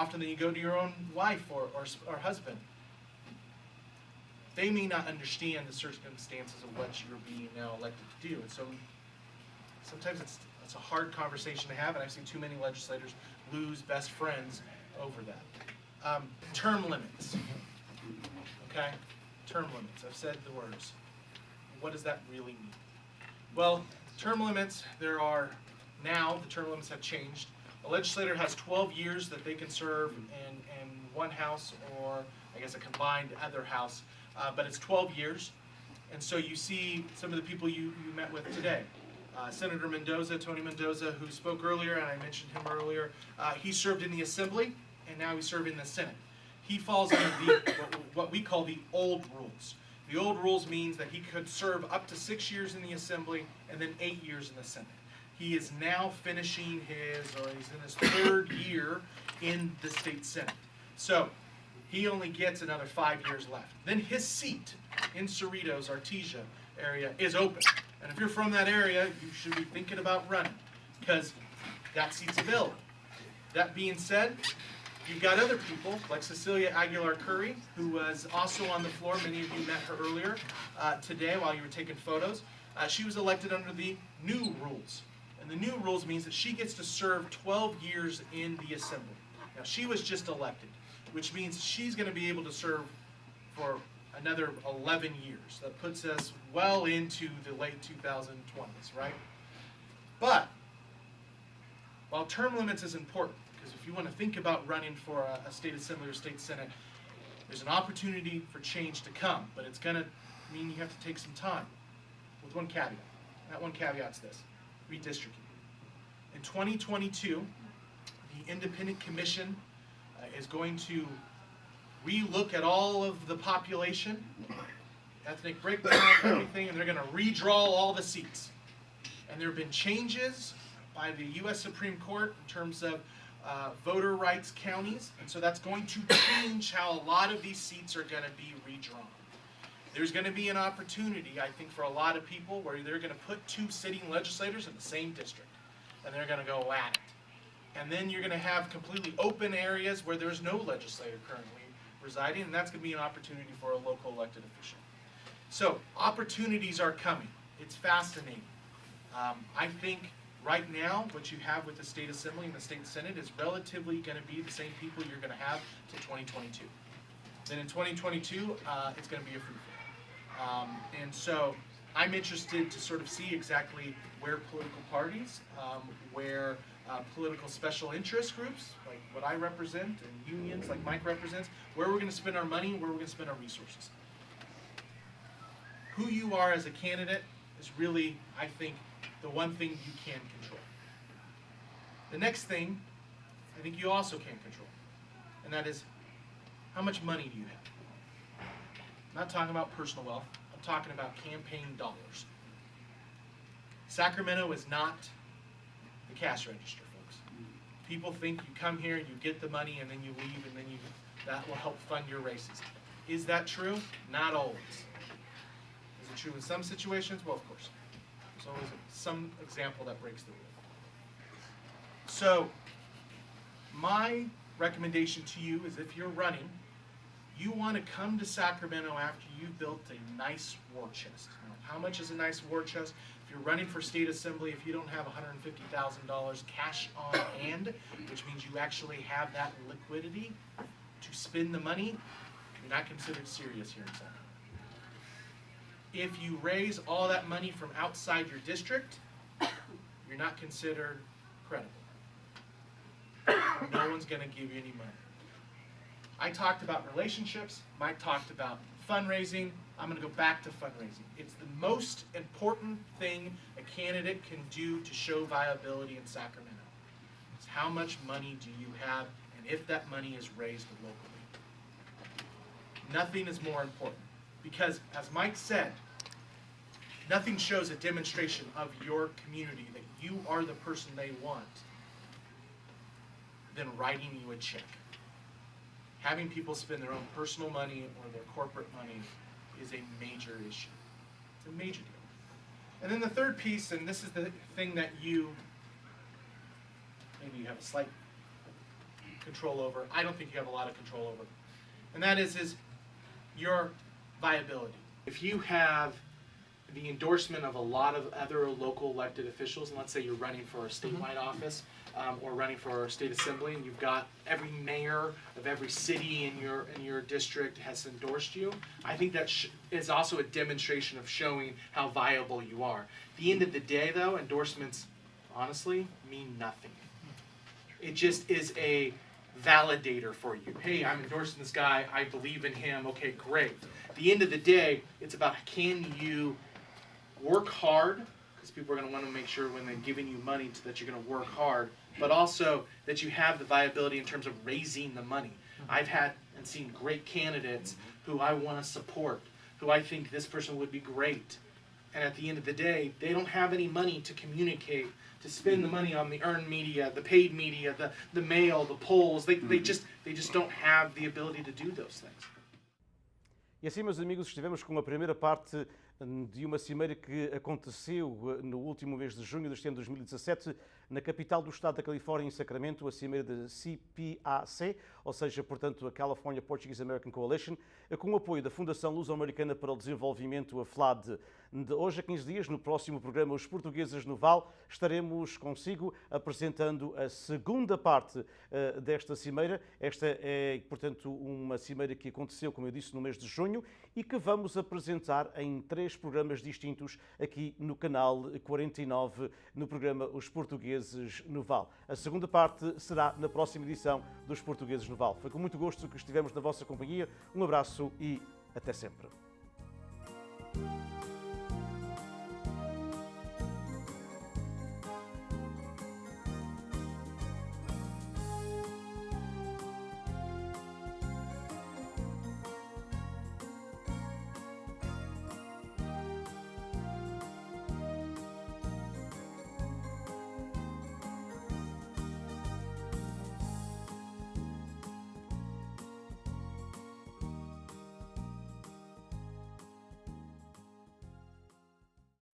often than you go to your own wife or husband. They may not understand the circumstances of what you're being now elected to do. And so sometimes it's a hard conversation to have, and I've seen too many legislators lose best friends over that. Term limits. Okay? Term limits. I've said the words. What does that really mean? Well, term limits, the term limits have changed. A legislator has 12 years that they can serve in one house, or I guess a combined other house, but it's 12 years. And so you see some of the people you met with today. Senator Mendoza, Tony Mendoza, who spoke earlier, and I mentioned him earlier, he served in the Assembly, and now he's serving in the Senate. He falls under what we call the old rules. The old rules means that he could serve up to 6 years in the Assembly and then 8 years in the Senate. He is now finishing he's in his 3rd year in the state Senate. So he only gets another 5 years left. Then his seat in Cerritos, Artesia area is open. And if you're from that area, you should be thinking about running, because that seat's available. That being said, you've got other people, like Cecilia Aguilar-Curry, who was also on the floor. Many of you met her earlier today while you were taking photos. She was elected under the new rules. And the new rules means that she gets to serve 12 years in the Assembly. Now, she was just elected, which means she's going to be able to serve for another 11 years. That puts us well into the late 2020s, right? But while term limits is important, because if you want to think about running for a state assembly or state senate, there's an opportunity for change to come, but it's going to mean you have to take some time, with one caveat. That one caveat's this: redistricting. In 2022, the Independent Commission is going to re-look at all of the population, ethnic breakdown, everything, and they're going to redraw all the seats. And there have been changes by the U.S. Supreme Court in terms of voter rights counties, and so that's going to change how a lot of these seats are going to be redrawn. There's going to be an opportunity, I think, for a lot of people where they're going to put 2 sitting legislators in the same district, and they're going to go at it. And then you're going to have completely open areas where there's no legislator currently residing, and that's going to be an opportunity for a local elected official. So opportunities are coming. It's fascinating. I think right now what you have with the state assembly and the state senate is relatively going to be the same people you're going to have till 2022. Then in 2022, it's going to be a free-for-all. And so I'm interested to sort of see exactly where political parties, where political special interest groups, like what I represent, and unions like Mike represents, where we're going to spend our money, where we're going to spend our resources. Who you are as a candidate is really, I think, the one thing you can control. The next thing, I think you also can control, and that is, how much money do you have? I'm not talking about personal wealth. I'm talking about campaign dollars. Sacramento is not the cash register, folks. People think you come here, you get the money, and then you leave, and then that will help fund your races. Is that true? Not always. Is it true in some situations? Well, of course. There's always some example that breaks the rule. So, my recommendation to you is, if you're running, you want to come to Sacramento after you've built a nice war chest. Now, how much is a nice war chest? If you're running for state assembly, if you don't have $150,000 cash on hand, which means you actually have that liquidity to spend the money, you're not considered serious here in Sacramento. If you raise all that money from outside your district, you're not considered credible. No one's going to give you any money. I talked about relationships. Mike talked about fundraising. I'm going to go back to fundraising. It's the most important thing a candidate can do to show viability in Sacramento. It's how much money do you have, and if that money is raised locally. Nothing is more important, because, as Mike said, nothing shows a demonstration of your community that you are the person they want than writing you a check. Having people spend their own personal money or their corporate money is a major issue. It's a major deal. And then the third piece, and this is the thing that maybe you have a slight control over, I don't think you have a lot of control over. And that is your viability. If you have the endorsement of a lot of other local elected officials, and let's say you're running for a statewide office or running for a state assembly, and you've got every mayor of every city in your district has endorsed you, I think that is also a demonstration of showing how viable you are. At the end of the day, though, endorsements honestly mean nothing. It just is a validator for you. Hey, I'm endorsing this guy, I believe in him, okay, great. At the end of the day, it's about can you work hard, because people are going to want to make sure when they're giving you money that you're going to work hard, but also that you have the viability in terms of raising the money. I've had and seen great candidates who I want to support, who I think this person would be great. And at the end of the day, they don't have any money to communicate, to spend the money on the earned media, the paid media, the mail, the polls. They just don't have the ability to do those things. E assim, meus amigos, estivemos com a primeira parte de uma cimeira que aconteceu no último mês de junho deste ano de 2017 na capital do estado da Califórnia, em Sacramento, a cimeira da CPAC, ou seja, portanto, a California Portuguese-American Coalition, com o apoio da Fundação Luso-Americana para o Desenvolvimento, a FLAD. De hoje a 15 dias, no próximo programa Os Portugueses no Vale, estaremos consigo apresentando a segunda parte desta cimeira. Esta é, portanto, uma cimeira que aconteceu, como eu disse, no mês de junho e que vamos apresentar em 3 programas distintos aqui no canal 49, no programa Os Portugueses no Vale. A segunda parte será na próxima edição dos Portugueses no Vale. Foi com muito gosto que estivemos na vossa companhia. Um abraço e até sempre.